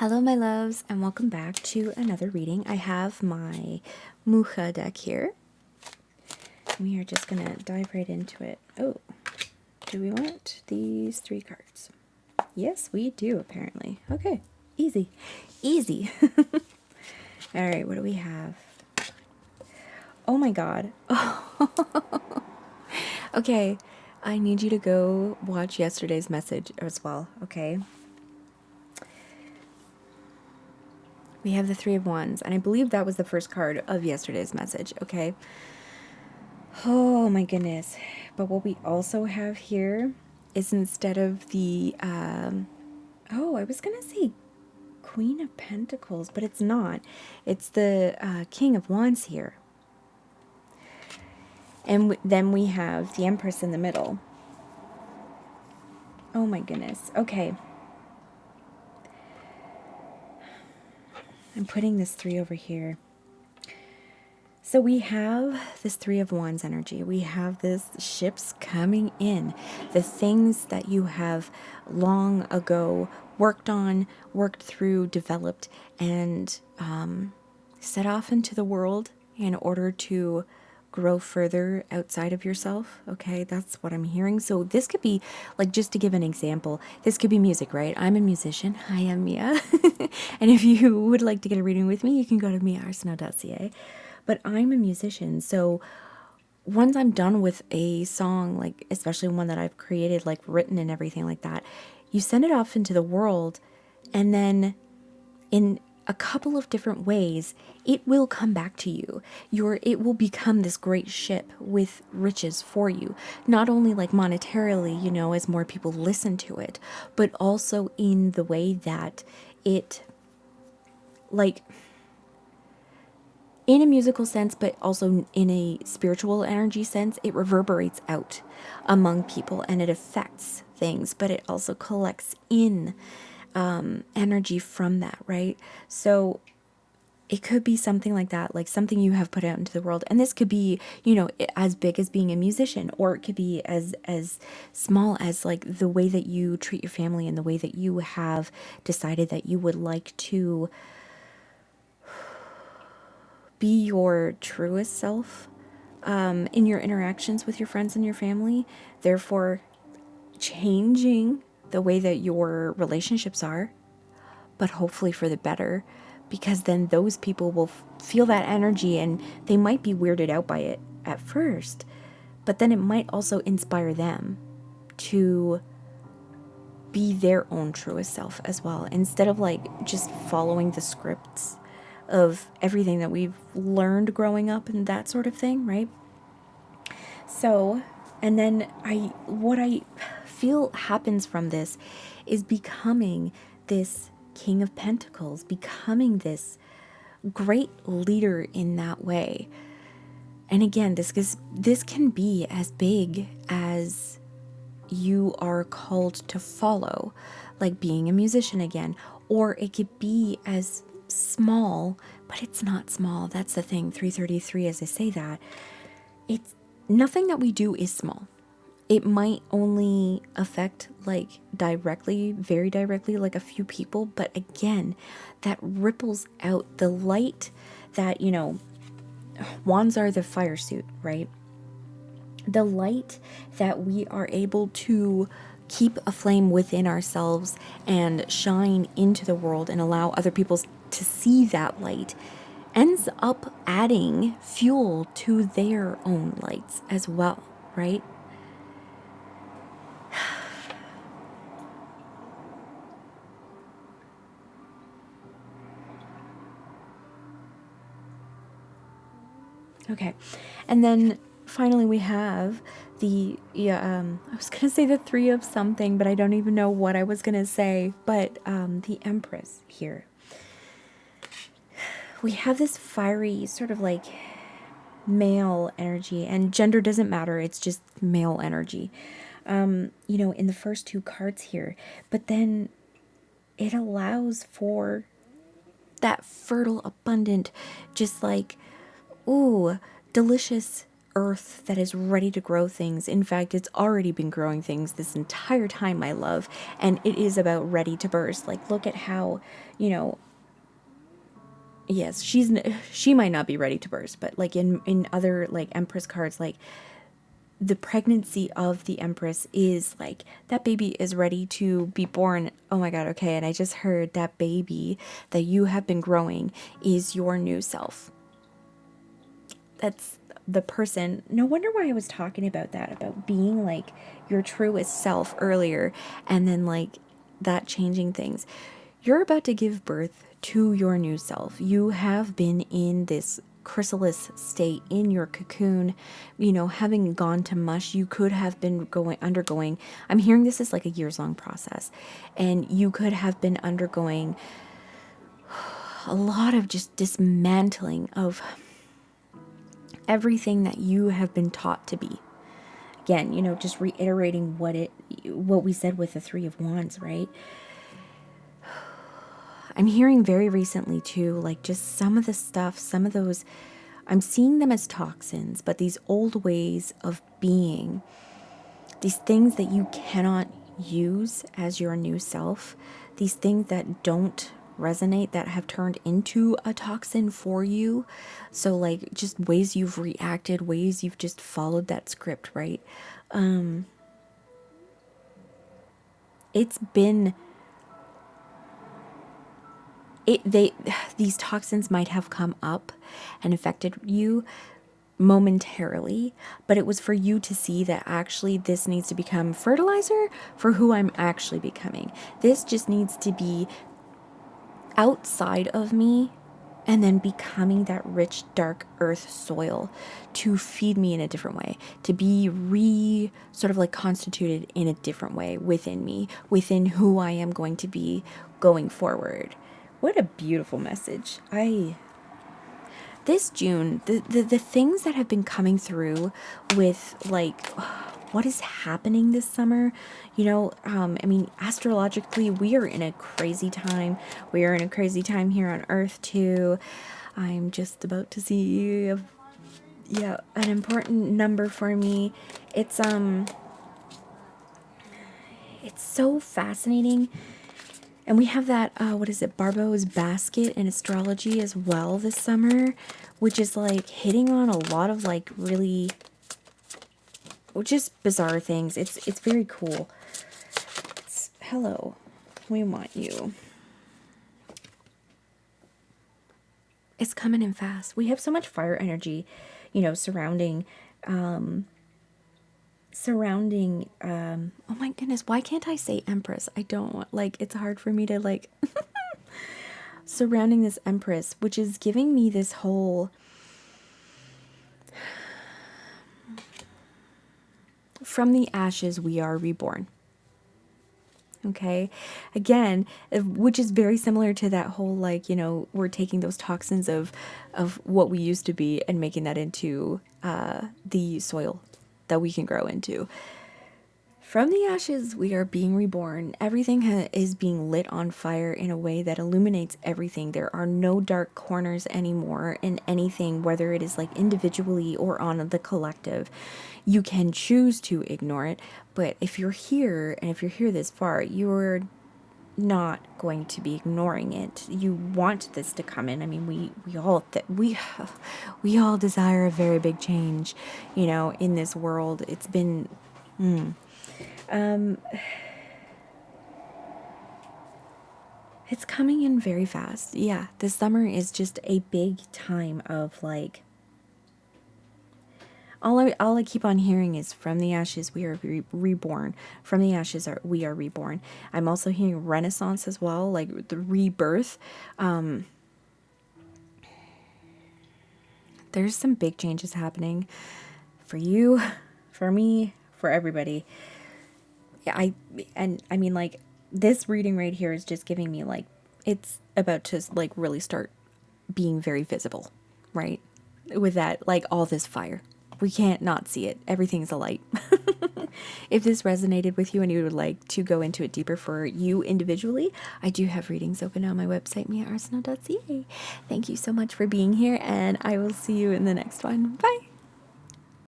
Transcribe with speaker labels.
Speaker 1: Hello, my loves, and welcome back to another reading. I have my Mucha deck here. We are just going to dive right into it. Oh, do we want these 3 cards? Yes, we do, apparently. Okay, easy. Easy. All right, what do we have? Oh my god. Okay, I need you to go watch yesterday's message as well, okay? We have the 3 of Wands, and I believe that was the first card of yesterday's message, okay? Oh my goodness. But what we also have here is instead of the, oh, I was going to say Queen of Pentacles, but it's not. It's the King of Wands here. And then we have the Empress in the middle. Oh my goodness. Okay. I'm putting this 3 over here. So we have this 3 of Wands energy. We have this ships coming in. The things that you have long ago worked on, worked through, developed, and set off into the world in order to grow further outside of yourself. Okay, that's what I'm hearing. So this could be, like, just to give an example, this could be music, right? I'm a musician. Hi, I'm Mia. And if you would like to get a reading with me, you can go to miaarsenal.ca. But I'm a musician, so once I'm done with a song, like especially one that I've created, like written and everything like that, you send it off into the world, and then in a couple of different ways, it will come back to you. It will become this great ship with riches for you, not only like monetarily, you know, as more people listen to it, but also in the way that it, like, in a musical sense, but also in a spiritual energy sense, it reverberates out among people and it affects things, but it also collects in energy from that, right? So it could be something like that, like something you have put out into the world. And this could be, you know, as big as being a musician, or it could be as small as like the way that you treat your family and the way that you have decided that you would like to be your truest self in your interactions with your friends and your family, therefore changing the way that your relationships are, but hopefully for the better, because then those people will feel that energy and they might be weirded out by it at first, but then it might also inspire them to be their own truest self as well, instead of like just following the scripts of everything that we've learned growing up and that sort of thing, right? So, and then what I feel happens from this is becoming this King of Pentacles, becoming this great leader in that way. And again, this can be as big as you are called to follow, like being a musician again, or it could be as small, but it's not small. That's the thing. 333, as I say that, it's nothing that we do is small. It might only affect like directly, very directly, like a few people, but again, that ripples out. The light that, you know, wands are the fire suit, right? The light that we are able to keep a flame within ourselves and shine into the world and allow other people to see that light ends up adding fuel to their own lights as well, right? Okay, and then finally we have the, I was going to say the 3 of something, but I don't even know what I was going to say, but the Empress here. We have this fiery sort of like male energy, and gender doesn't matter, it's just male energy, you know, in the first 2 cards here, but then it allows for that fertile, abundant, just like, ooh, delicious earth that is ready to grow things. In fact, it's already been growing things this entire time, my love, and it is about ready to burst. Like, look at how, you know, yes, she might not be ready to burst, but like in other like Empress cards, like the pregnancy of the Empress is like that baby is ready to be born. Oh my God, okay, and I just heard that baby that you have been growing is your new self. That's the person. No wonder why I was talking about that, about being like your truest self earlier, and then like that changing things. You're about to give birth to your new self. You have been in this chrysalis state, in your cocoon, you know, having gone to mush. You could have been undergoing, I'm hearing this is like a years long process, and you could have been undergoing a lot of just dismantling of everything that you have been taught to be. Again, you know, just reiterating what we said with the Three of Wands, right? I'm hearing very recently too, like just some of the stuff, some of those, I'm seeing them as toxins, but these old ways of being, these things that you cannot use as your new self, these things that don't resonate, that have turned into a toxin for you. So like just ways you've reacted, ways you've just followed that script, right? It's been these toxins might have come up and affected you momentarily, but it was for you to see that actually this needs to become fertilizer for who I'm actually becoming. This just needs to be outside of me and then becoming that rich, dark earth soil to feed me in a different way, to be sort of like constituted in a different way within me, within who I am going to be going forward. What a beautiful message. This June, the things that have been coming through with like what is happening this summer, you know, I mean, astrologically, we are in a crazy time. We are in a crazy time here on Earth too. I'm just about to see, an important number for me. It's so fascinating. And we have that, Barbo's basket in astrology as well this summer, which is like hitting on a lot of like really just bizarre things. It's very cool. Hello, we want you. It's coming in fast. We have so much fire energy, you know, surrounding, oh my goodness, why can't I say Empress? I don't want, like, it's hard for me to, like, surrounding this Empress, which is giving me this whole, from the ashes we are reborn. Okay, again, which is very similar to that whole, like, you know, we're taking those toxins of what we used to be and making that into the soil that we can grow into. From the ashes, we are being reborn. Everything is being lit on fire in a way that illuminates everything. There are no dark corners anymore in anything, whether it is like individually or on the collective. You can choose to ignore it, but if you're here and if you're here this far, you're not going to be ignoring it. You want this to come in. I mean, we all desire a very big change, you know, in this world. It's been it's coming in very fast. Yeah, this summer is just a big time of like, all I keep on hearing is from the ashes we are reborn. From the ashes we are reborn. I'm also hearing renaissance as well, like the rebirth. There's some big changes happening for you, for me, for everybody. Yeah, I mean, like, this reading right here is just giving me like it's about to like really start being very visible, right? With that, like, all this fire. We can't not see it. Everything's a light. If this resonated with you and you would like to go into it deeper for you individually, I do have readings open on my website, miaarsenal.ca. Thank you so much for being here, and I will see you in the next one. Bye.